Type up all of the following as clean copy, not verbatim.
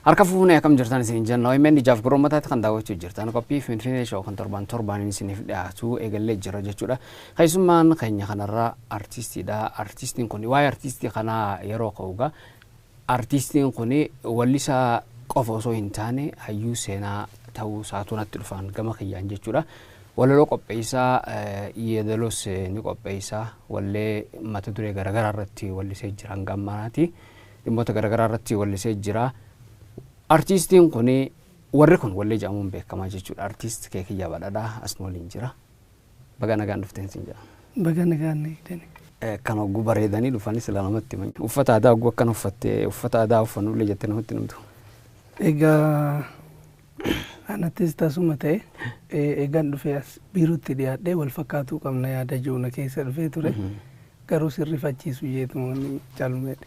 Harka fuunee akkam jirtan isin jenna OMN jaaf goromataatti kan daawwachuu jirtan qophii Finfinnee show kan torbaan isiniif dhiyaatu eegalee jira jechuudha. Keessummaan keenya kanarraa artistiidha. Artistiin kun waa'ee artistii kanaa yeroo ka'uugaa artistiin kun wallisaa qofa osoo hin taane hayyuu seenaa ta'uu isaatu natti dhufan gama kiyyaan jechuudha. Walaloo qopheessaa yeedalos ni qopheessaa wallee mata duree garaagaraa irratti wallisee jira hanga ammaatti dhimmoota garaagaraa irratti wallisee jira. Artistiin kun warri kun wallee jedhamuun beekamaa jechuudha. Artist Keekiyyaa Badhaadhaa as waliin jira. Baga nagaan dhufteen sin jedha. Baga nagaan dhufteen. Kan ogguu bareedanii dhufanii sila namatti himan. Uffata aadaa ogguu akkan uffattee uffata aadaa uffannullee jettee namatti himtu. Egaa anattis tasuma ta'e eegaan dhufee as biirootti dhiyaadhee wal fakkaatuu qabna yaada joona keessa dhufee ture. Garuu sirrifachiisu jeetumoonni calmeedha.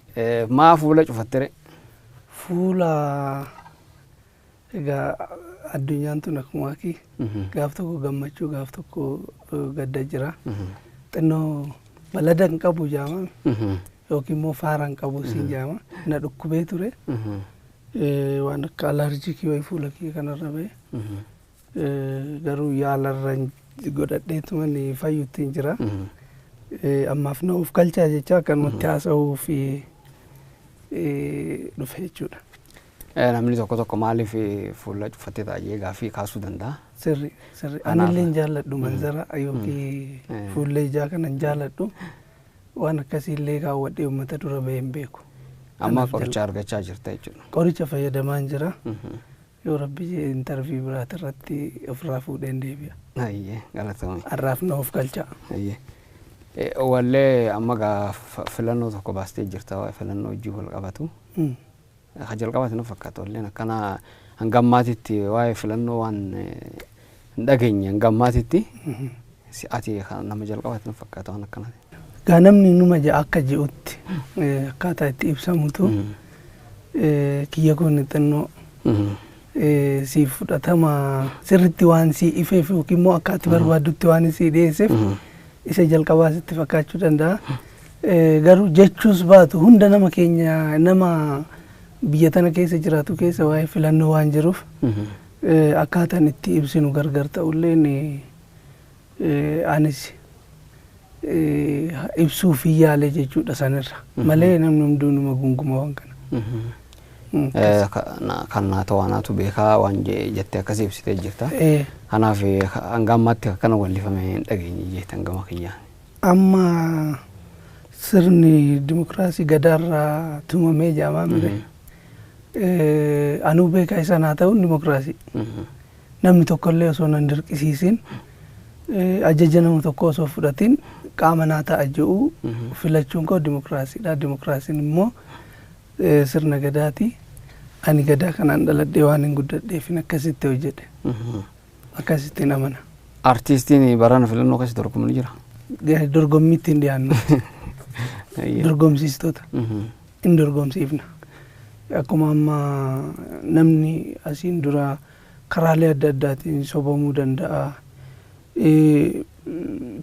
Maa fuula cufattere? Fuula egaa addunyaan tun akkuma akki gaaf tokko gammachuu gaaf tokko gadda jira. Xinnoo balada hin qabu jaama yookiin immoo faara hin qabu siin jaama na dhukkubee ture. Waan akka alarjikii wayii fuula kee kanarra ba'e garuu yaalarra godhadheetuman fayyuutti jira. Ammaaf na of galchaa jecha akkanumatti haasa'uu fi dhufe jechuudha. Namni tokko maaliif fuula cufattee taa'ee gaaffii kaasuu danda'a? Sirri. Anillee hin jaalladhu manzara yookiin fuullee ijaa kanan jaalladhu waan akkasiillee kaawwadhee uummata dura bahee hin beeku. Amma qoricha argachaa jirta jechuudha. Qoricha fayyadamaa jira. Yoo rabbi interview biraati irratti ofirraa fuudheen deebi'a. Ayyee galatoomii. Har'aaf na of galchaa. Ayyee. Wallee amma gaa filannoo tokko baastee jirta waa'ee filannoo hojii wal qabatu. Kan jalqabaati nu fakkaata walleen akkana hanga ammaatitti waa'ee filannoo waan hin dhageenye hanga ammaatitti ati nama jalqabaati nu fakkaata waan akkanaati. Gaa namni numa ja'a akka ji'utti akkaataa itti ibsamutu kiyya kun xinnoo si fudhatama sirriitti waan si ifeef yookiin immoo akka ati barbaadutti waan si dhiyeesseef isa jalqabaa sitti fakkaachuu danda'a. Garuu jechuus baatu hunda nama keenya nama biyya tana keessa jiraatu keessa waa'ee filannoo waan jiruuf akkaataan itti ibsinu gargar ta'ulleen anis ibsuu fi yaale jechuudha sanirra malee namni hunduu numa gunguma waan kana. Kan ta'anaatu beekaa waan jettee akkasii ibsitee jirta. Kanaaf hanga ammaatti akkana wallifame hin dhageenye jettan gama kiyyaan. Amma sirni dimokiraasii gadaarraa tumamee jaamaa mire. Anuu beekaa isa naa ta'uun dimokiraasii. Namni tokkollee osoo nan dirqisiisin ajaja nama tokko osoo fudhatin qaama naa ta'a jedhu filachuun koo dimokiraasiidha. Dimokiraasiin immoo sirna gadaati. Ani gadaa kanaan dhaladhee waan hin guddadheef akkasitti hojjedhe. Akkasitti namana. Artistiin barana filannoo akkasii dorgomni jira? Dorgommiitti hin dhiyaannu. Dorgomsiistota. Hin dorgomsiifna. Akkuma amma namni asiin dura karaalee adda addaatiin sobamuu danda'a.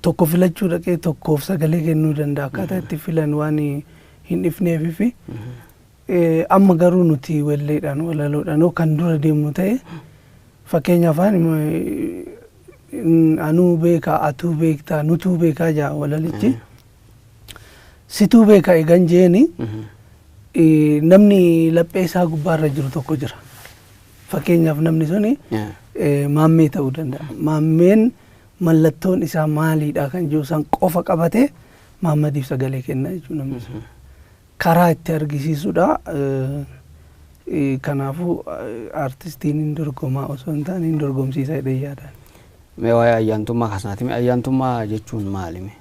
Tokko filachuu dhaqee tokkoof sagalee kennuu danda'a. Akkaataa itti filan waan hin dhifneefi amma garuu nuti walleedhaan walaloodhaan kan dura deemnu ta'e fakkeenyaaf anuu beekaa atuu beektaa nutuu beekaa jaa walalichi situu beekaa eegan jeeni namni laphee isaa gubbaarra jiru tokko jira. Fakkeenyaaf namni suni maammee ta'uu danda'a. Maammeen mallattoon isaa maaliidha kan jiru san qofa qabate maammadiif sagalee kenna jechuudha namni sun. Karaa itti argisiisuudha. Kanaafuu artistiin hin dorgomaa osoo hin taane hin dorgomsiisa jedhee yaadaan. Mee waa'ee ayyaantummaa kasanaati. Mee ayyaantummaa jechuun maalimi?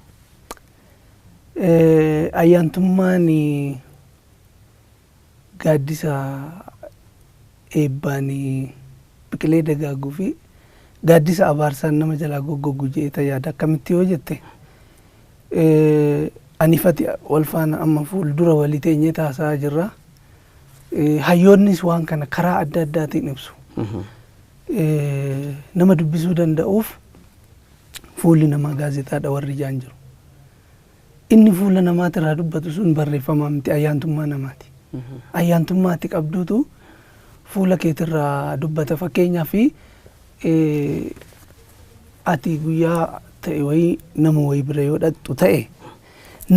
Ayyaantummaan gaaddisa eebbaan biqilee dagaaguu fi gaaddisa abaarsaan nama jalaa goggoggu jedhee yaada. Akkamitti yoo jette anifati wal faana amma fuuldura walii teenyee taasisaa jirra. Hayyoonnis waan kana karaa adda addaatiin ibsu. Nama dubbisuu danda'uuf fuulli namaa gaazexaadha warri jaan jiru. Inni fuula namaati irraa dubbatu sun barreeffamaa miti ayyaantummaa namaati. Ayyaantummaatti qabduutu fuula keetirraa dubbata fakkeenyaaf ati guyyaa ta'e wayii nama wayii bira yoo dhattu ta'e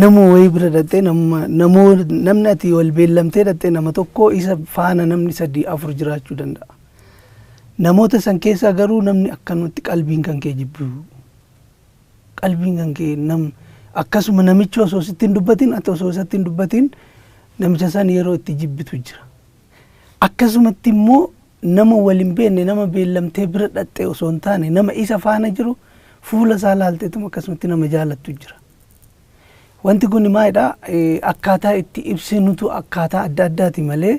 nama wayii bira dhattee namni ati wal beellamtee dhattee nama tokko isa faana namni 3-4 jiraachuu danda'a. Namoota san keessa garuu namni akkanumatti qalbiin kan kee jibbu qalbiin kan kee akkasuma namichi osoo sitti hin dubbatin ati osoo isatti hin dubbatin namicha san yeroo itti jibbitu jira. Akkasumatti immoo nama waliin beenne nama beellamtee bira dhattee osoo hin taane nama isa faana jiru fuula isaa laalteetuma akkasumatti nama jaalattu jira. Wanti kun maalidha? Akkaataa itti ibsinutu akkaataa adda addaati malee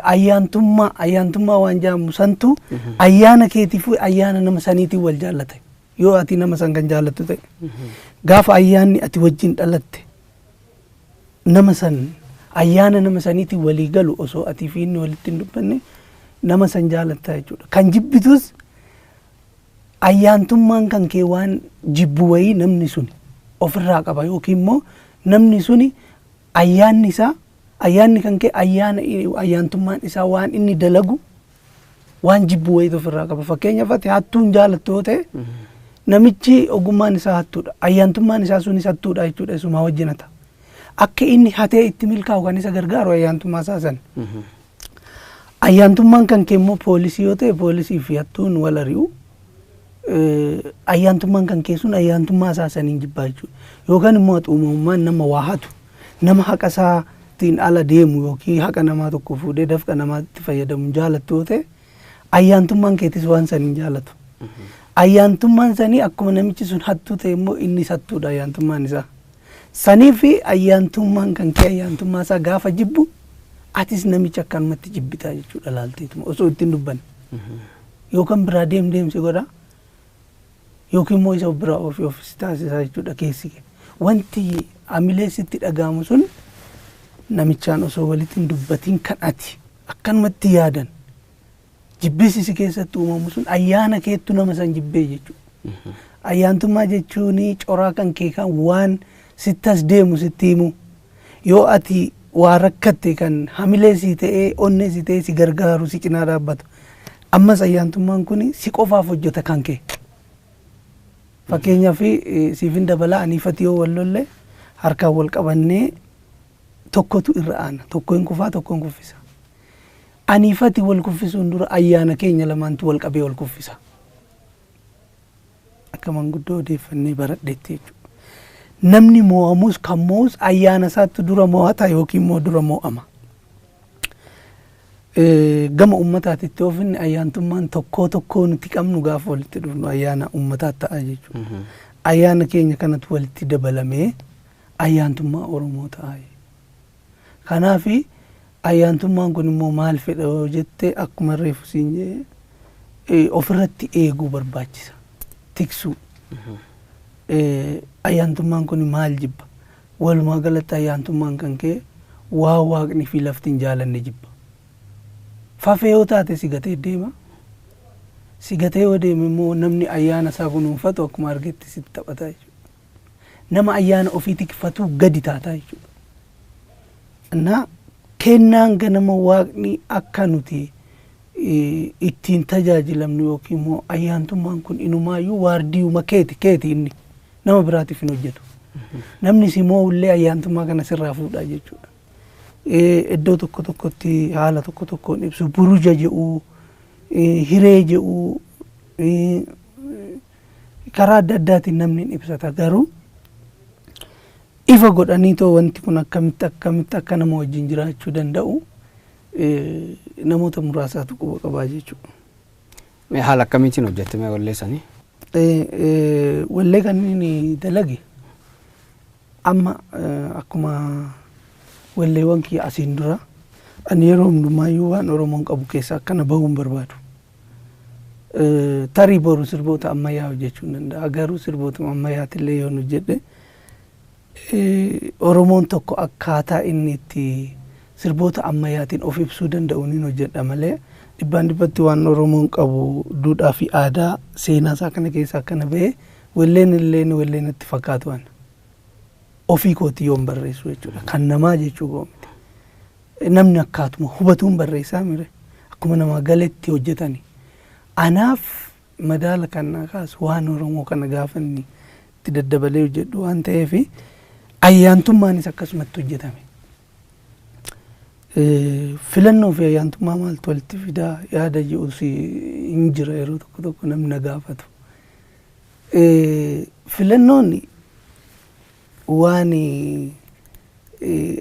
ayyaantummaa waan jaamu santu ayyaana keetiif ayyaana nama saniitiin wal jaallata. Yoo ati nama san kan jaallattu ta'e gaafa ayyaanni ati wajjin dhalatte nama san ayyaana nama saniitiin walii galu osoo ati fi inni walitti hin dubbanne nama san jaalatta jechuudha. Kan jibbitus ayyaantummaan kan kee waan jibbu wayii namni suni ofirraa qaba yookiin immoo namni suni ayyaanni kan kee ayyaantummaan isaa waan inni dalagu waan jibbu wayii ofirraa qaba. Fakkeenyaaf ati hattuun jaalattu ta'e namichi ogummaan isaa hattuudha. Ayyaantummaan isaa sunis hattuudha jechuudha. Isuma wajjinata. Akka inni hatee itti milkaa'u kan isa gargaaru ayyaantummaa isaa san. Ayyaantummaan kan kee immoo poolisii yoo ta'e poolisii fi hattuun wal ari'u. Ayyaantummaan kan kee sun ayyaantummaa isaa saniin jibbaa jechuudha. Yookaan immoo uumamummaan nama waa hatu nama haqa isaatiin ala deemu yookiin haqa namaa tokko fuudhee dafqa namaatti fayyadamu jaalattu yoo ta'e ayyaantummaan keetis waan saniin jaalatu. Ayyaantummaan sanii akkuma namichi sun hattuu ta'e immoo inni hattuudha ayyaantummaan isaa. Sanii fi ayyaantummaan kan kee ayyaantummaa isaa gaafa jibbu atis namicha akkanumatti jibbitaa jechuudha laalteetuma osoo ittiin dubbanne. Yookaan biraa deemsi godha yookiin immoo isa biraa ofii taasisaa jechuudha keessi kee. Wanti amilee sitti dhagaamu sun namichaan osoo walitti hin dubbatiin kan ati akkanumatti yaadan jibbisi keessatti uumamu sun ayyaana keettu nama san jibbee jechuudha. Ayyaantummaa jechuun coraa kan kee kan waan sittas deemu sitti himu yoo ati waa rakkatte kan hamilee si ta'ee onnee si ta'ee si gargaaru si cinaa dhaabbatu. Ammas ayyaantummaan kun si qofaaf hojjeta kan kee. Fakkeenyaaf siifin dabalaa aniifati yoo wal lolle harkaan wal qabannee tokkotu irra aana tokko hin kufaa tokko hin kuffisa. Aniifati wal kuffisuun dura ayyaana keenya lamaantu wal qabee wal kuffisa. Akka manguddoo odeeffannee baradheetti jechuudha. Namni mo'amus kan mo'us ayyaana isaatti dura mo'ata yookiin immoo dura mo'ama. Gama uummataatitti ofinni ayyaantummaan tokkoo nuti qabnu gaafa walitti dhufnu ayyaana uummataatti ta'a jechuudha. Ayyaana keenya kanatu walitti dabalamee ayyaantummaa Oromoo ta'a. Kanaaf ayyaantummaan kun immoo maal fedha yoo jette akkuma reefu siin jee ofirratti eeguu barbaachisa. Tiksuu. Ayyaantummaan kun maal jibba? Walumaa galatti ayyaantummaan kan kee waa waaqni fi laftiin jaalanne jibba. Fafee yoo taate si gatee deema. Si gatee yoo deeme immoo namni ayyaana isaa kunuunfatu akkuma argetti sitti taphata jechuudha. Nama ayyaana ofii tikfatu gadi taata jechuudha. Na kennaan ganama waaqni akka nuti ittiin tajaajilamnu yookiin immoo ayyaantummaan kun inumaayyuu waardiyyuma keeti inni nama biraatiif hin hojjetu. Namni si mo'ullee ayyaantummaa kana sirraa fuudha jechuudha. Iddoo tokkotti haala tokkoon ibsu buruja jedhu hiree jedhu karaa adda addaatiin namni ibsata garuu ifa godhanii too wanti kun akkamitti akka nama wajjin jiraachuu danda'u namoota muraasaatu quba qabaa jechuudha. Haala akkamiitiin hojjetame wallee sanii? Wallee kanneen dalage amma akkuma walleewwan kiyya asiin dura ani yeroo hundumaayyuu waan Oromoon qabu keessa akkana bahuun barbaadu. Tarii boru sirboota ammayyaa hojjechuu danda'a. Garuu sirboota ammayyaatillee yoo hojjedhe Oromoon tokko akkaataa inni itti sirboota ammayyaatiin of ibsuu danda'u ni hojjedha malee dhibbatti waan Oromoon qabu duudhaa fi aadaa seenaa isaa kana keessa akkana bahee walleen itti fakkaatu waan. Ofii kooti yoon barreessu jechuudha. Kan namaa jechuu goomte. Namni akkaatuma hubatuun barreessaa mire. akkuma nama galetti hojjetani. Anaaf madaala kana kaas waan Oromoo kana gaafanni itti daddabalee hojjedhu waan ta'eef ayyaantummaanis akkasumatti hojjetame. Filannoo fi ayyaantummaa maaltu walitti fidaa yaada jedhus hin jira yeroo tokko tokko namni na gaafatu. Filannoon waan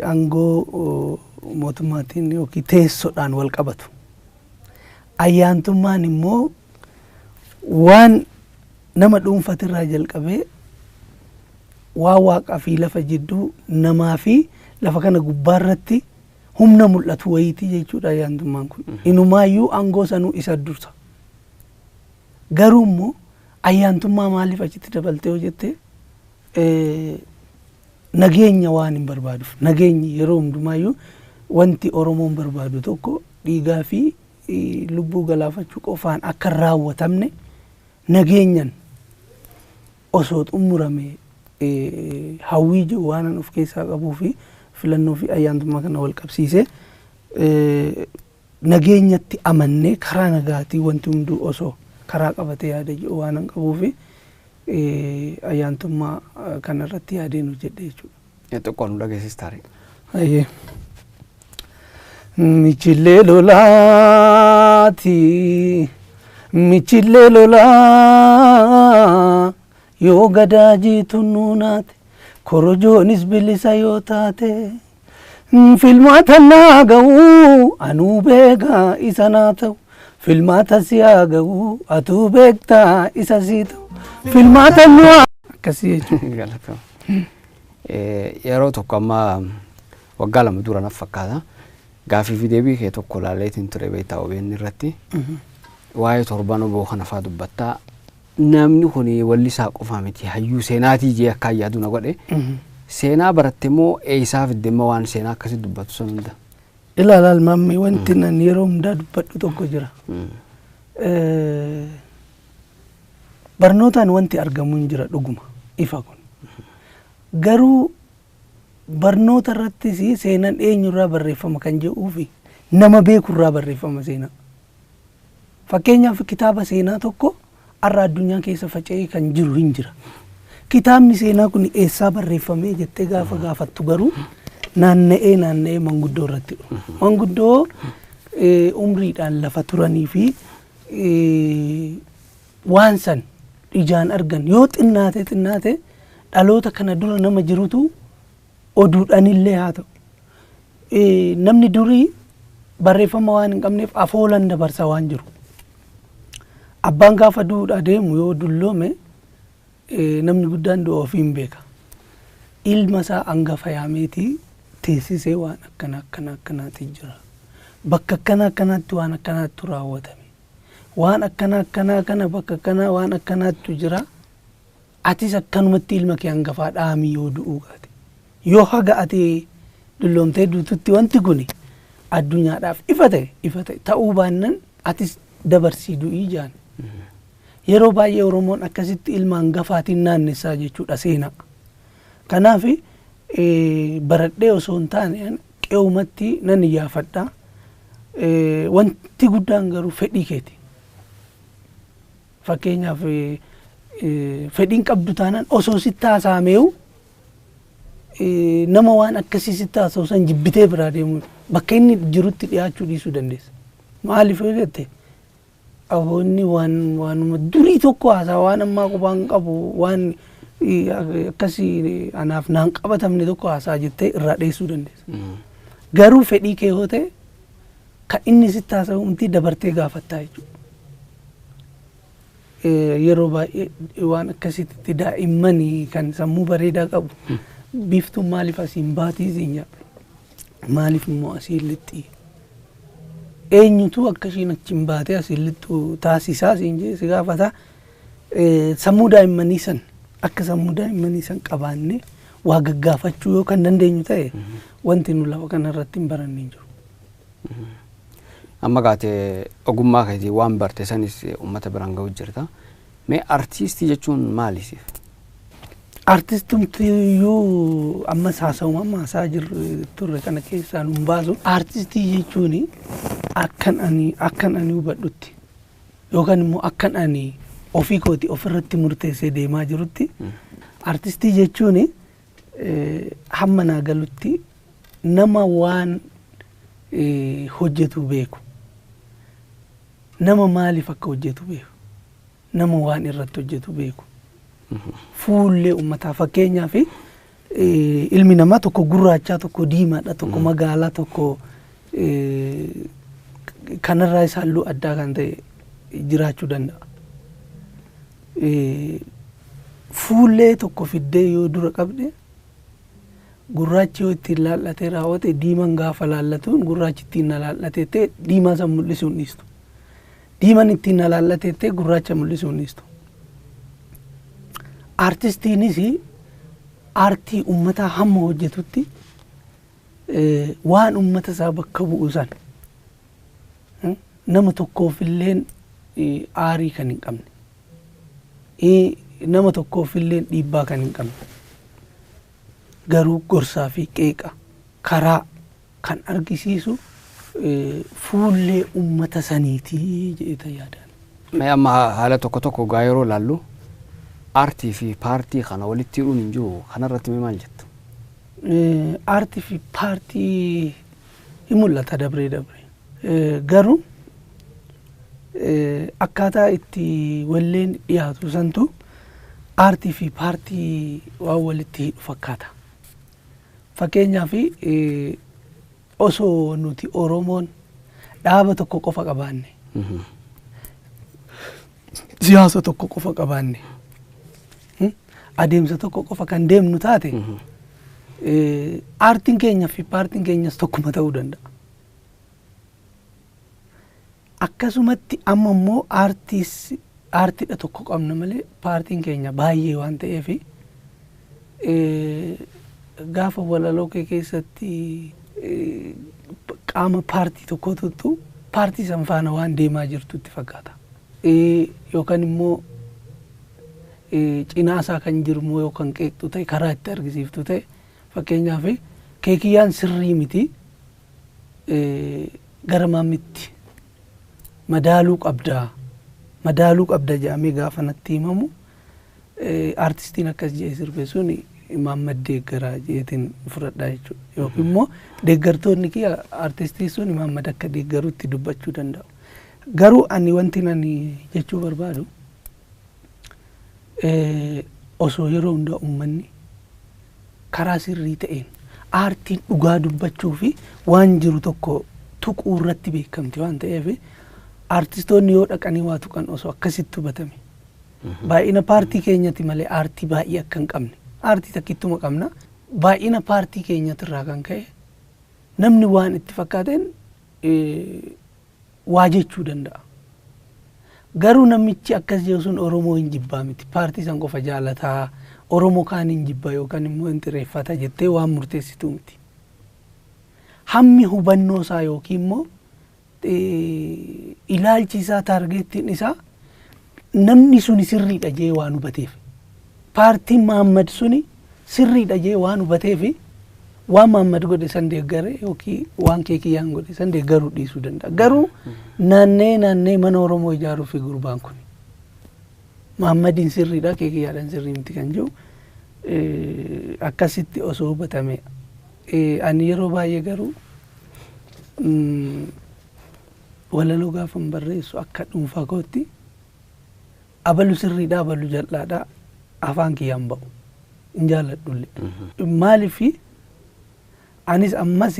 aangoo mootummaatiin yookiin teessoodhaan wal qabatu. Ayyaantummaan immoo waan nama dhuunfatirraa jalqabee waan waaqaa fi lafa jidduu namaa fi lafa kana gubbaarratti humna mul'atu wayitii jechuudha ayyaantummaan kun. Inumaayyuu aangoo sanuu isa dursa. Garuu immoo ayyaantummaa maaliif achitti dabaltee hojjette nageenya waan hin barbaaduuf. Nageenyi yeroo hundumaayyuu wanti Oromoon barbaadu tokko dhiigaa fi lubbuu galaafachuu qofaan akka raawwatamne nageenyan osoo xumurame hawwii jiru waan of keessaa qabuu fi filannoo fi ayyaantummaa kana wal qabsiise nageenyatti amannee karaa nagaatii wanti hunduu osoo karaa qabatee yaada jiru waan qabuu fi ayyaantummaa kana irratti yaadeen hojjedhe jechuudha. Xiqqoon dhageessistaare. Ayyee. Michillee lolaa yoo gadaa jiitu nuunaate korojoonis bilisa yoo taate filmaata naa ga'uu anuu beekaa isa naa ta'u filmaata siyaa ga'uu atuu beektaa isa sii ta'u filmaata nuwaa akkasii jechuudha. Yeroo tokko amma waggaa lama dura naaf fakkaata. Gaafii fi deebii kee tokko laaleetiin ture beektaa OMN irratti waa'ee torban oboo kana faa dubbattaa namni kun wallisaa qofaa miti hayyuu seenaatii jee akka yaadu na godhe seenaa baratte moo eeyisaa fidde moo waan seenaa akkasii dubbatu sun hunda ilaalaal mammii wanti nan yeroo hundaa dubbadhu tokko jira. Barnootaan wanti argamu hin jira dhuguma ifa kun garuu barnoota irratti seenaan eenyurraa barreeffama kan jedhuu fi nama beekurraa barreeffama seenaa. Fakkeenyaaf kitaaba seenaa tokko har'a addunyaa keessa faca'ee kan jiru hin jira. Kitaabni seenaa kun eessaa barreeffamee jettee gaafa gaafattu garuu naanna'ee manguddoo irratti dhufa. Manguddoo umriidhaan lafa turanii fi waan san ijaan argan yoo xinnaate dhaloota kana dura nama jirutu oduudhaanillee haa ta'u. Namni durii barreeffama waan hin qabneef afoolan dabarsa waan jiru. Abbaan gaafa duudhaa deemu yoo dulloome namni guddaan du'a ofii hin beeka. Ilma isaa hangafa yaameetii teessisee waan akkanaatti jira. Bakka akkanaatti waan akkanaatti raawwatame. Waan akkanaa kana bakka akkanaa waan akkanaatti jira. Atis akkanumatti ilma kee hangafaa dhaamii yoo du'uu gaate. Yoo haga ati dulloomtee duututti wanti kun addunyaadhaaf ifa ta'e ta'uu baannan atis dabarsii du'ii jaan. Yeroo baay'ee Oromoon akkasitti ilma hangafaatiin naannessaa jechuudha seenaa. Kanaaf baradhee osoo hin taane qe'umatti nan iyyaafadha. Wanti guddaan garuu fedhii keeti. Fakkeenyaaf fedhiin qabdu taanaan osoo sitti haasa'ameewu nama waan akkasii sitti haasa'u san jibbitee biraa deemu bakka inni jirutti dhiyaachuu dhiisuu dandeessa. Maaliif yoo jette aboonni waanuma durii tokko haasaa waan ammaa qubaan qabu waan akkasii anaaf naan qabatamne tokko haasaa jettee irraa dheessuu dandeessa. Garuu fedhii kee yoo ta'e kan inni sitti haasa'u umtii dabartee gaafattaa jechuudha. Yeroo baay'ee waan akkasitti daa'immanii kan sammuu bareedaa qabu biiftuun maaliif asiin baatii siin jedha maaliif immoo asiin lixxii eenyutu akkasiin achiin baatee asiin lixxuu taasisaa siin jee si gaafata. Sammuu daa'immanii san akka sammuu daa'immanii san qabaanne waa gaggaafachuu yoo kan dandeenyu ta'e wanti nu lafa kanarratti hin baranne hin jiru. Amma gaatee ogummaa keetii waan barte sanis uummata biraan ga'u jirta. Mee artiistii jechuun maali siif? Artiistumtiyyuu amma haasa'uma amma haasaa jirru turre kana keessaa nu baasu. Artiistii jechuun akkan ani hubadhutti yookaan immoo akkan ani ofii kooti ofirratti murteessee deemaa jirutti artistii jechuun hamma naa galutti nama waan hojjetu beeku nama maaliif akka hojjetu beeku nama waan irratti hojjetu beeku fuullee ummataa fakkeenyaa fi ilmi namaa tokko gurraachaa tokko diimaadha tokko magaalaa tokko kanarraa isa halluu addaa kan ta'e jiraachuu danda'a. Fuullee tokko fiddee yoo dura qabde gurraachi yoo ittiin laallatee raawwate diimaan gaafa laallatuun gurraachi ittiin na laallatee ta'e diimaa san mul'isuu hin dhiistu. Diimaan ittiin na laallatee ta'e gurraacha mul'isuu hin dhiistu. Artistiinis aartii ummataa hamma hojjetutti waan ummata isaa bakka bu'u san nama tokkoofilleen aarii kan hin qabne nama tokkoofilleen dhiibbaa kan hin qabne garuu gorsaa fi qeeqa karaa kan argisiisu fuullee ummata saniitii jedhee yaadaan. Amma haala tokko gaa yeroo laallu aartii fi paartii kana walitti hidhuun hin jiru kanarratti maal jettu? Aartii fi paartii hin mul'ata dabree garuu akkaataa itti walleen dhiyaatu santu aartii fi paartii waan walitti hidhu fakkaata. Fakkeenyaaf osoo nuti Oromoon dhaaba tokko qofa qabaanne siyaasa tokko qofa qabaanne adeemsa tokko qofa kan deemnu taate aartiin keenya fi paartiin keenyas tokkuma ta'uu danda'a. Akkasumatti amma immoo aartiidha tokko qabna malee paartiin keenya baay'ee waan ta'eef gaafa walaloo kee keessatti qaama paartii tokko tuttu paartii san faana waan deemaa jirtutti fakkaata. Yookaan immoo cinaasaa kan jirmu yookaan qeeqxu ta'e karaa itti argisiiftu ta'e fakkeenyaaf keekiyaan sirrii miti gara maamitti madaaluu qabda jedhamee gaafa natti himamu artistiin akkas jedhee sirbe sun Imaamad deeggaraa jedheetiin fudhadhaa jechuudha. Yookiin immoo deeggartoonni kiyya artistii sun Imaamad akka deeggaruutti dubbachuu danda'u. Garuu ani wanti ani jechuu barbaadu osoo yeroo hundaa uummanni karaa sirrii ta'een aartiin dhugaa dubbachuu fi waan jiru tokko tuquu irratti beekamti waan ta'eef artistoonni yoo dhaqanii waa tuqan osoo akkasitti hubatame baay'ina paartii keenyatti malee aartii baay'ee akka hin qabne aartii takkittuma qabna baay'ina paartii keenyatirraa kan ka'e namni waan itti fakkaateen waa jechuu danda'a. Garuu namichi akkas jedhu sun Oromoo hin jibbaa miti paartii san qofa jaalataa Oromoo kaan hin jibbaa yookaan immoo hin xireeffata jettee waan murteessitu miti. Hammi hubannoo isaa yookiin immoo ilaalchi isaa taargeettiin isaa namni suni sirriidha jee waan hubateef paartiin Mahammad suni sirriidha jee waan hubateef waan Mahammad godhe san deeggare yookiin waan Keekiyaan godhe san deeggaruu dhiisuu danda'a. Garuu naannee mana Oromoo ijaaruu fi gurbaan kun Mahammadiin sirriidha Keekiyyaadhaan sirrii miti kan jiru akkasitti osoo hubatame ani yeroo baay'ee garuu walaloo gaafa barreessu akka dhuunfaa kootti abalu sirriidha abalu jal'aadha afaan kiyyaan ba'u hin jaalladhulle. Maaliif anis ammas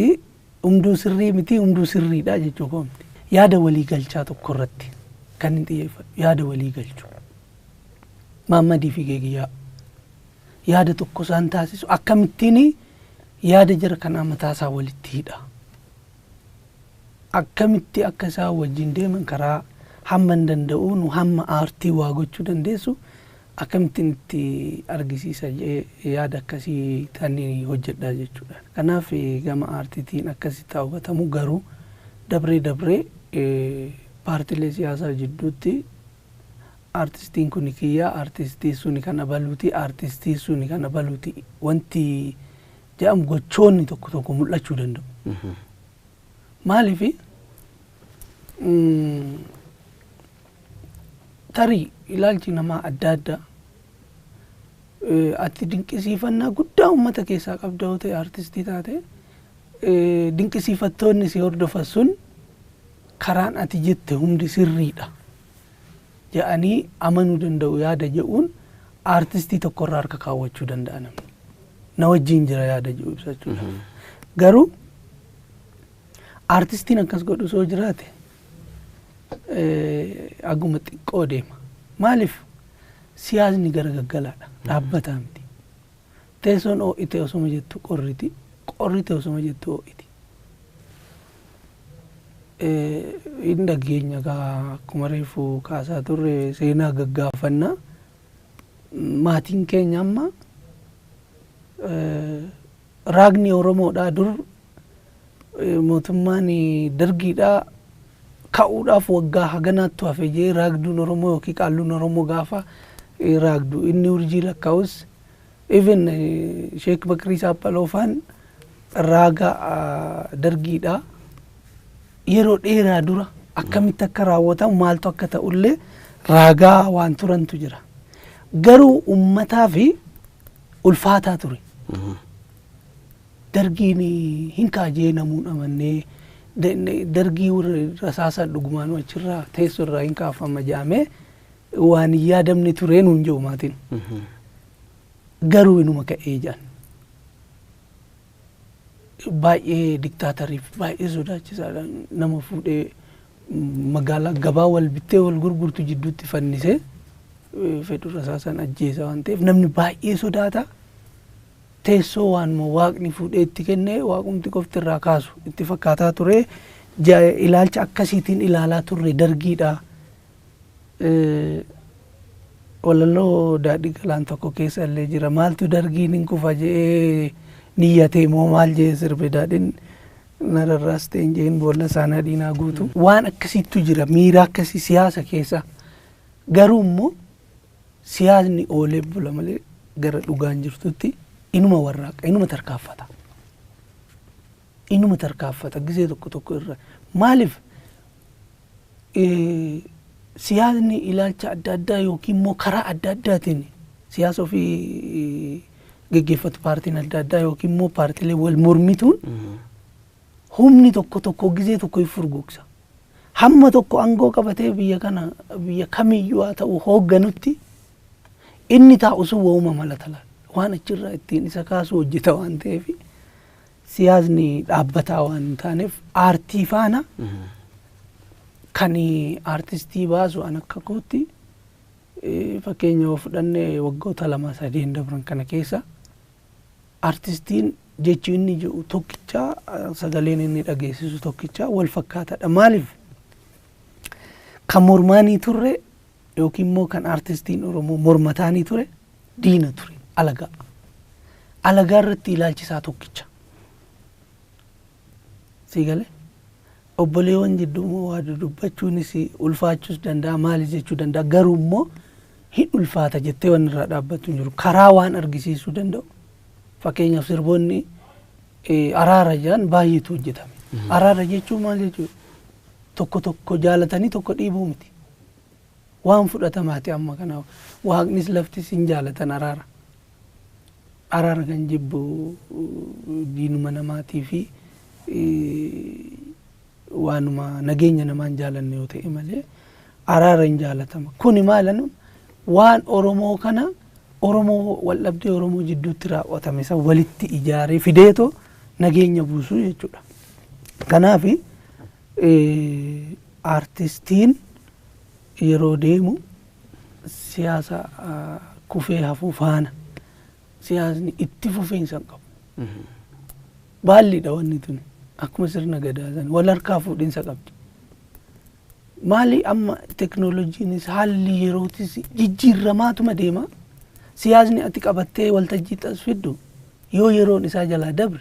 hunduu sirrii miti hunduu sirriidha jechuu koomti. Yaada walii galchaa tokko irratti kan hin xiyyeeffadhu yaada walii galchuu. Mahammadii fi Keekiyyaa yaada tokko isaan taasisu akkamittiin yaada jara kanaa mataasaa walitti hidha. Akkamitti akka isaan wajjin deeman karaa hamma hin danda'uun hamma aartii waa gochuu dandeessu akkamittiin itti argisiisa yaada akkasii ta'anii hojjedhaa jechuudha. Kanaaf gama aartiitiin akkasitti hubatamu garuu dabree paartiilee siyaasaa jidduutti artistiin kun kiyya artistii suni kana baluuti artistii suni kana baluuti wanti jedhamu gochoonni tokko mul'achuu danda'u. Maaliif tarii ilaalchi namaa adda addaa ati dinqisiifannaa guddaa uummata keessaa qabda yoo ta'e artistii taate dinqisiifattoonni si hordofan sun karaan ati jette hundi sirriidha jedhanii amanuu danda'u yaada jedhuun artistii tokkorraa harka kaawwachuu danda'a namni na wajjin jira yaada jedhu ibsachuudha. Garuu artistiin akkas godhu soo jiraate aguma xiqqoo deema. Maaliif siyaasni gara gaggalaadha dhaabbataa miti. Teessoon ho'ite osoma jettu qorriti qorrite osoma jettu ho'iti. Inni dhageenya akkuma reefu kaasaa turre seenaa gaggaafannaa maatiin keenya amma raagni Oromoodhaa dur mootummaan dargiidhaa ka'uudhaaf waggaa haganaattu hafe jee raagduun Oromoo yookiin qaalluun Oromoo gaafa raagdu inni urjii lakkaa'us even Sheek Bakrii Saaphaloofaan raaga dargiidhaa yeroo dheeraa dura akkamitti akka raawwatamu maaltu akka ta'ullee raagaa waan turantu jira. Garuu ummataa fi ulfaataa ture. Dargiin hin kaajee namuun amannee dargii rasaasa dhugumaan achirraa teessoo irraa hin kaafama jedhamee waan hin yaadamne tureen hin jiru maatiin. Garuu inuma ka'ee jedhan. Baay'ee diktaatariif baay'ee sodaachisaadha nama fuudhee magaalaa gabaa wal bittee wal gurgurtu jidduutti fannisee fedhu rasaasan ajjeesa waan ta'eef namni baay'ee sodaata. Teessoo waan moo waaqni fuudhee itti kennee waaqumti qofti irraa kaasu itti fakkaataa ture ilaalcha akkasiitiin ilaalaa turre dargiidha. Walaloo daadhii galaan tokko keessa illee jira maaltu dargiin hin kufa jedhee niyyatee moo maal jedhee sirbe daadhiin nararraas ta'e hin jeen boolla saanaa diinaa guutu waan akkasiitu jira miira akkasii siyaasa keessa. Garuu immoo siyaasni oolee bula malee gara dhugaan jirtutti inuma warraaqa inuma tarkaaffata gisee tokko irra maaliif siyaasni ilaalcha adda addaa yookiin immoo karaa adda addaatiin siyaasa ofii geggeeffatu paartiin adda addaa yookiin immoo paartiilee wal mormituun humni tokko gisee tokko furguugsa. Hamma tokko aangoo qabatee biyya kana biyya kamiyyuu haa ta'u hoogganutti inni taa'u sun waa'uma malata waan achirraa ittiin isa kaasu hojjeta waan ta'eef siyaasni dhaabbataa waan taaneef aartii faana kan aartistii baasu an akka kootti fakkeenya yoo fudhanne waggoota 2-3 dabran kana keessa aartistiin jechuun inni jedhu tokkicha sagaleen inni dhageessisu tokkicha wal fakkaataadha. Maaliif kan mormaanii turre yookiin immoo kan aartistiin Oromoo mormataanii ture diina ture alagaa irratti ilaalchisaa tokkicha. Sigalee obboleewwan jidduu waa dubbachuunis ulfaachuus danda'a maali jechuu danda'a garuu immoo hin ulfaata jettee waan irraa dhaabbatu hin jiru karaa waan argisiisuu danda'u. Fakkeenyaaf sirboonni araara jedhan baay'eetu hojjetame. Araara jechuun maal jechuudha? Tokko jaalatanii tokko dhiibuu miti. Waan fudhatamaati amma kana waaqnis laftis hin jaalatan araara. Araara kan jibbu diinuma namaatii fi waanuma nageenya namaan jaalanne yoo ta'e malee araara hin jaalatama. Kuni maalan waan Oromoo kana Oromoo waldhabdee Oromoo jidduutti raawwatame isa walitti ijaaree fideetoo nageenya buusuu jechuudha. Kanaaf artistiin yeroo deemu siyaasa kufee hafuu faana siyaasni itti fufeensa qabu. Baalliidha wanni tuni akkuma sirna gadaasan wal harkaa fuudhinsa qabdi. Maali amma teknooloojiinis haalli yerootis jijjiirramaatuma deema. Siyaasni ati qabattee waltajjii tasfiddu yoo yeroon isaa jalaa dabre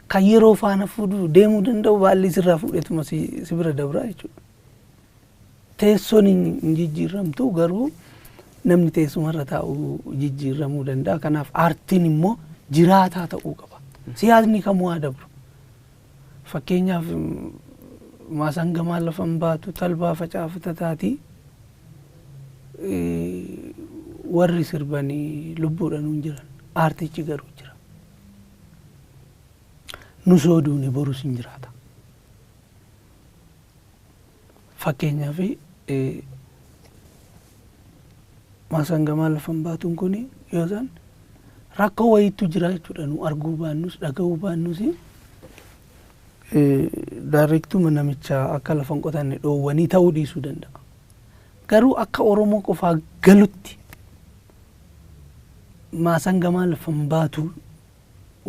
kan yeroo faana fuudhu deemuu danda'u baalli sirraa fuudhetuma si bira dabraa jechuudha. Teessoon hin jijjiirramtu garuu namni teessumarra taa'u jijjiirramuu danda'a. Kanaaf aartiin immoo jiraataa ta'uu qaba. Siyaasni kamuu haa dabru. Fakkeenyaaf maasangamaa lafan baatu talbaa facaafata taati warri sirbanii lubbuudhaan hin jiran aartichi garuu jira nu sooduuni borus hin jiraata fakkeenyaaf maasangamaa lafan baatuun kun yoo san rakkoo wayiitu jira jechuudha nu arguu baannus dhaga'uu baannus daareektuma namicha akka lafan qotanne dhoowwanii ta'uu dhiisuu danda'a garuu akka Oromoo qofaa galutti maasangamaa lafan baatu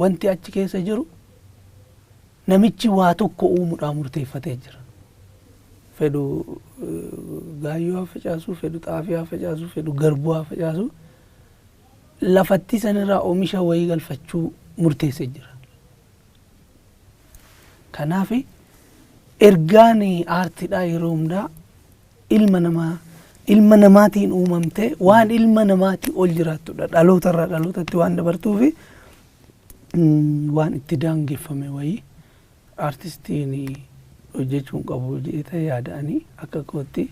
wanti achi keessa jiru namichi waa tokko uumuudhaan murteeffatee jira fedhu gaayyoo facaasu fedhu xaafii facaasu fedhu garbuu facaasu lafatti sanirraa oomisha wayii galfachuu murteessee jira kanaaf ergaan aartiidhaa yeroo hundaa ilma namaatiin uumamte waan ilma namaatii ol jiraatudha dhalootarraa dhalootatti waan dabartuuf waan itti daangeffame wayii aartistiin hojjechuun qabu jedhee yaada'anii akka kootti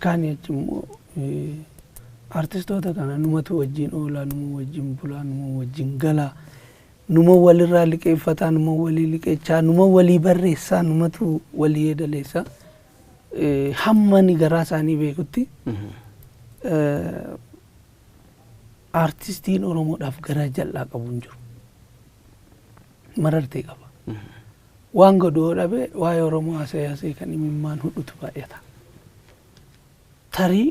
kaan jechimmoo artistoota kana numatu wajjin oolaa numa wajjin bulaa numa wajjin galaa numa walirraa liqeeffataa numa walii liqeechaa numa walii barreessaa numatu walii yeedaleessaa hammani garaa isaanii beekutti artistiin Oromoodhaaf garaa jal'aa qabu hin jiru marartee qaba waan godhoo dhabe waa'ee Oromoo haasa'ee kan imimmaan hudhutu baay'ata tarii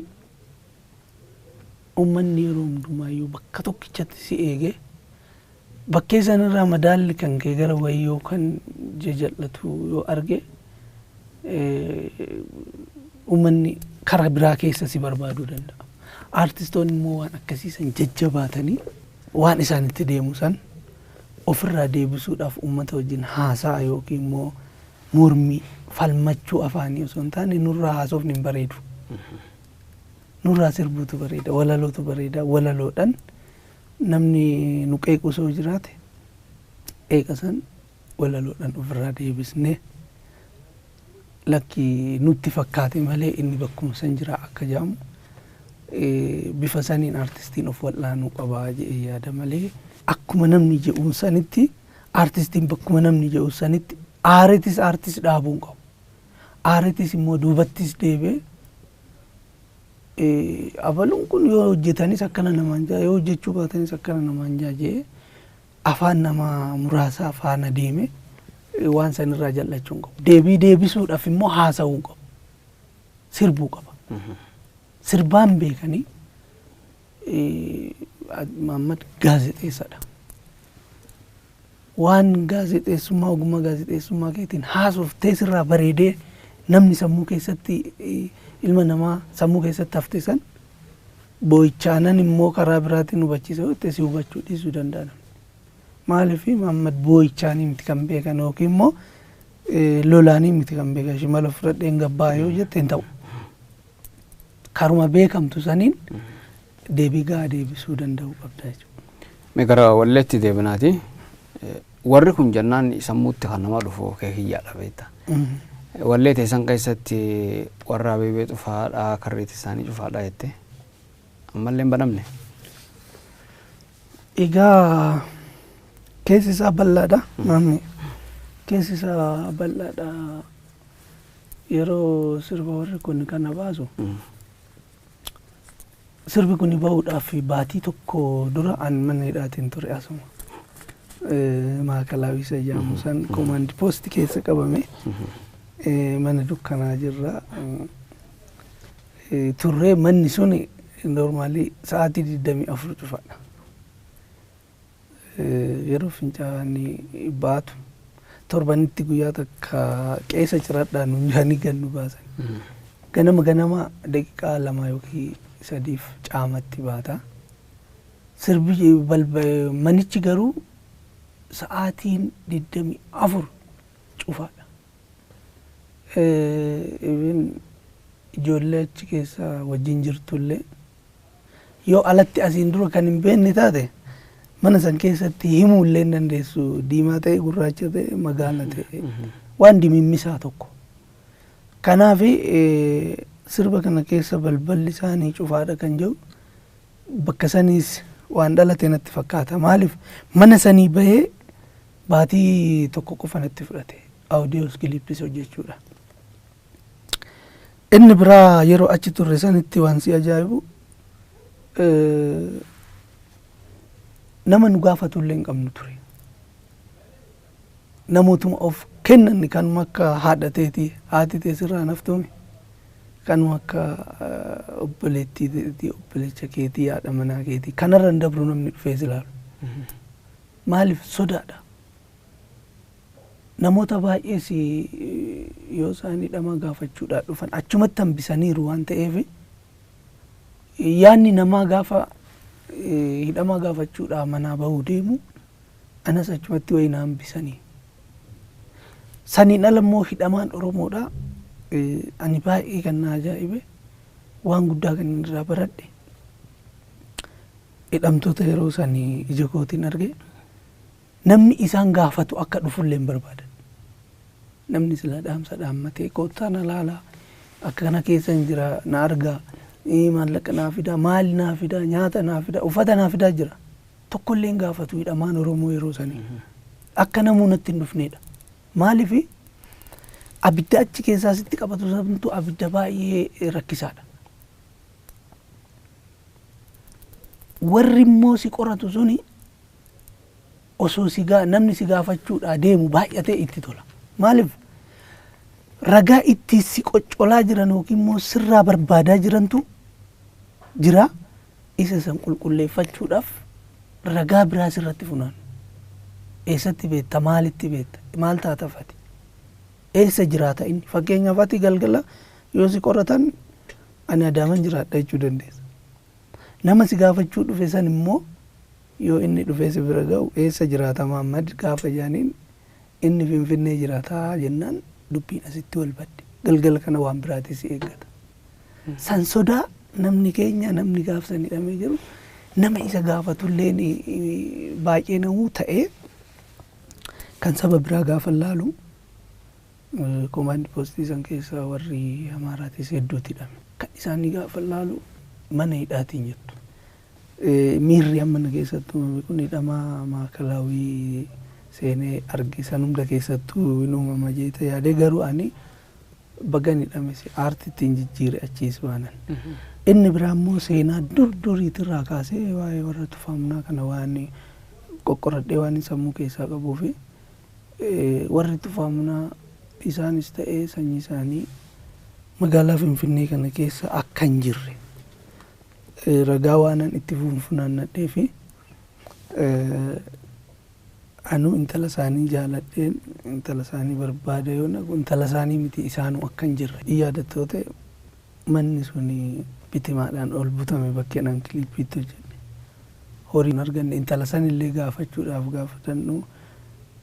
ummanni yeroo hundumaayyuu bakka tokkichatti si eege bakkee sanirraa madaalli kan kee gara wayyoo kan jajallatu yoo arge ummanni karaa biraa keessa si barbaaduu danda'a aartistoonni immoo waan akkasiisan jajjabaatanii waan isaanitti deemu san ofirraa deebisuudhaaf ummata wajjin haasaa yookiin immoo mormii falmachuu afaanii osoo hin taane nurraa haasofni hin bareedu nurraa sirbuutu bareeda walalootu bareeda walaloodhaan namni nu qeequ osoo jiraate qeeqasan walaloodhaan ofirraa deebisnee lakki nutti fakkaate malee inni bakkuma san jira akka jaamu bifa saniin aartistiin of wal'aanuu qabaa jedhee yaada malee akkuma namni jedhuun sanitti aartistiin bakkuma namni jedhuun sanitti aaretis aartis dhaabuun qabu aaretis immoo duubattis deebee abaluun kun yoo hojjetanis akkana namaan jaa yoo hojjechuu baatanis akkana namaan jaa jedhee afaan namaa muraasa afaan adeeme waan sanirraa jallachuun qabu deebisuudhaaf immoo haasa'uun qabu sirbuu qaba sirbaan beekanii Muhammad gaazexeessadha waan gaazexeessummaa ogummaa gaazexeessummaa keetiin haasoftee sirraa bareedee namni sammuu keessatti ilma namaa sammuu keessatti hafte san boo'ichaanan immoo karaa biraatiin hubachiisa yoo ta'e si hubachuu dhiisuu danda'an maaliif Muhammad boo'ichaanii miti kan beekan yookiin immoo lolaanii miti kan beekan shimala fudhadheen gabbaa yoo jetteen ta'u karuma beekamtu saniin deebii gaa deebisuu danda'uu qabda jechuudha. Mee gara walleetti deebinaati warri kun jennaan sammuutti kan nama dhufu keekiyyaadha beekta. Wallee teessan keessatti warra beebee cufaadhaa karreetti isaanii cufaadhaa jette ammallee hin banamne. Egaa keessi isaa bal'aadha maamni keessi isaa bal'aadha yeroo sirba warri kun kana baasu sirbi kun bahuudhaaf baatii tokko dura an mana hidhaatiin ture asuma maakalaawii isa jedhamu san komaandi poosti keessa qabame mana dukkanaa jirra turree manni sun normaalii sa'aatii 24 cufaadha yeroo fincaanii baatu torbanitti guyyaa takka qeessa ciradhaan nunjaanii gannu baasan ganama daqiiqaa 2 yookiin 3 caamatti baata sirbi manichi garuu sa'aatiin 24 cufaadha even ijoollee achi keessa wajjin jirtullee yoo alatti asiin dura kan hin beekne taate mana san keessatti himuu illee dandeessu diimaa ta'e gurraacha ta'e magaala ta'e waan dimimmisaa tokko. Kanaaf sirba kana keessa balballi isaanii cufaadha kan jedhu bakka saniis waan dhalate natti fakkaata. Maaliif mana sanii bahee baatii tokko qofa natti fudhate audios clipis hojjechuudha. Inni biraa yeroo achi turre sanitti waan si ajaa'ibu nama nu gaafatullee hin qabnu ture. Namootuma of kennan kan akka haadha teetii haati teessirraa naftuumi kan akka obboleettii obboleecha keetii haadha manaa keetii kanarra hin dabru namni dhufee silaalu. Maaliif sodaadha. Namoota baay'ees yoo isaan hidhamaa gaafachuudhaan dhufan achumatti hambisaniiru waan ta'eef yaanni namaa gaafa hidhamaa gaafachuudhaan manaa bahuu deemu anas achumatti wayina hambisanii. Saniin ala immoo hidhamaan Oromoodha. Ani baay'ee kan na ajaa'ibe waan guddaa kan irraa baradhe hidhamtoota yeroo sanii ija kootiin arge namni isaan gaafatu akka dhufullee hin barbaadan. Namni sila dhaamsa dhaammatee koottaa na laalaa akka kana keessa hin jira na argaa maallaqa naa fidaa maali naa fidaa nyaata naa fidaa uffata naa fidaa jira tokkollee hin gaafatu hidhamaan Oromoo yeroo sanii akka namuu natti hin dhufneedha. Maaliif abidda achi keessaa sitti qabatu sababtu abidda baay'ee rakkisaadha. Warri immoo si qoratu suni osoo namni si gaafachuudhaa deemu baay'atee itti tola. Maaliif ragaa itti si qoccolaa jiran yookiin immoo sirraa barbaadaa jirantu jira. Isa san qulqulleeffachuudhaaf ragaa biraa sirratti funaan. Eessatti beekta maalitti beekta maal taatafati eessa jiraata inni fakkeenyaaf ati galgala yoo si qoratan ani Adaaman jiraadha jechuu dandeessa. Nama si gaafachuu dhufe san immoo yoo inni dhufee si bira ga'u eessa jiraata Mahammad gaafa jaaniin inni Finfinnee jiraata jennaan dubbiin asitti wal badde galgala kana waan biraati si eeggata. San sodaa namni keenya namni gaafsan hidhamee jiru nama isa gaafatullee baay'ee namuu ta'ee kan saba biraa gaafa laalu komaandi poostii san keessa warri Amaaraatis hedduutti hidhame kan isaanii gaafa laalu mana hidhaatiin jettu. Miirri amma na keessattuu kun hidhamaa maakalaawii seenee arge san hunda keessattuu hin uumama jeeta yaadee garuu ani bagan hidhame aartittiin jijjiire achiis baanan. Inni biraa immoo seenaa duriitirraa kaasee waa'ee warra tufaamunaa kana waan qoqqoradhee waan sammuu keessaa qabuufi warri tufaamunaa isaanis ta'ee sanyii isaanii magaalaa Finfinnee kana keessa akka hin jirre ragaa waanan itti funaannadhee fi anu intala isaanii jaaladheen intala isaanii barbaada yoo naqu intala isaanii miti isaanuu akka hin jirre yaadattoote manni suni bitimaadhaan ol butame bakkeedhaan kiliippiitti hojjenne horiin arganne intala sanillee gaafachuudhaaf gaafatannu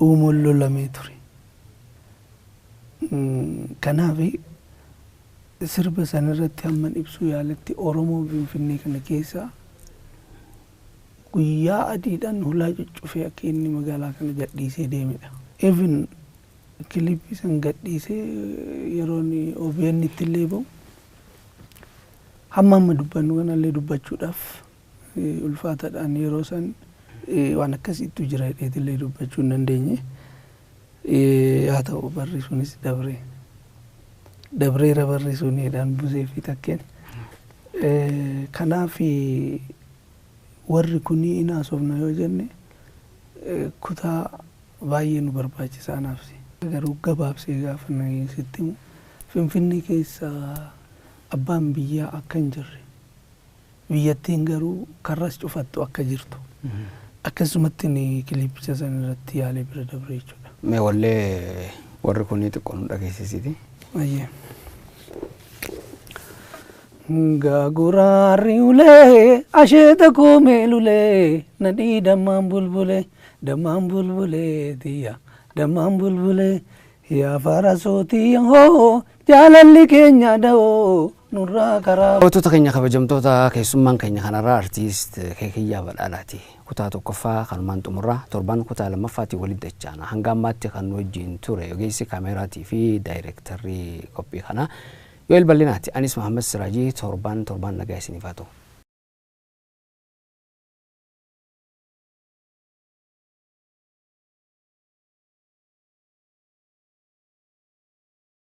uumoon lolamee ture. Kanaaf sirba sanirratti hamman ibsuu yaaletti Oromoo Finfinnee kana keessa guyyaa adiidhaan hulaa cuccufee akka inni magaalaa kana gadhiisee deemedha. Even kiliippii san gadhiisee yeroon OBN itti illee ba'u hamma dubbannu kanallee dubbachuudhaaf ulfaataadhaan yeroo san waan akkasiitu jira hidheetillee dubbachuu hin dandeenye. Haa ta'u barri sunis dabreera barri suniidhaan busee fi takkeen. Kanaaf warri kunii inaasofna yoo jenne kutaa baay'ee nu barbaachisaa naafsi. Garuu gabaabsee gaafa sitti himu Finfinnee keessa abbaan biyyaa akka hin jirre biyyattiin garuu karras cufattu akka jirtu. Akkasumatti ni kiliippicha san irratti yaalee bira dabre jechuudha. Mee wallee warri kunii xiqqoo nu dhageessisiti. Gaaguraarri ulee asheeta koomee lulee nadhii dammaan bulbulee tiyya dammaan bulbulee yaa faara sootii hoo jaalalli keenya da'oo nurraa karaa Wantoota keenya kabajamtoota keessummaan keenya kanarraa artiist Keekiyyaa Badhaadhaati. Kutaa tokkoffaa kanumaan xumurraa torban kutaa lammaffaatii walitti dachaana. Hanga ammaatti kan wajjin ture ogeessi kaameraatii fi daayirektarrii qophii kanaa Yoel Bal'inaati. Anis Muhammad Siraajii torban nagaa isiniif haa ta'u.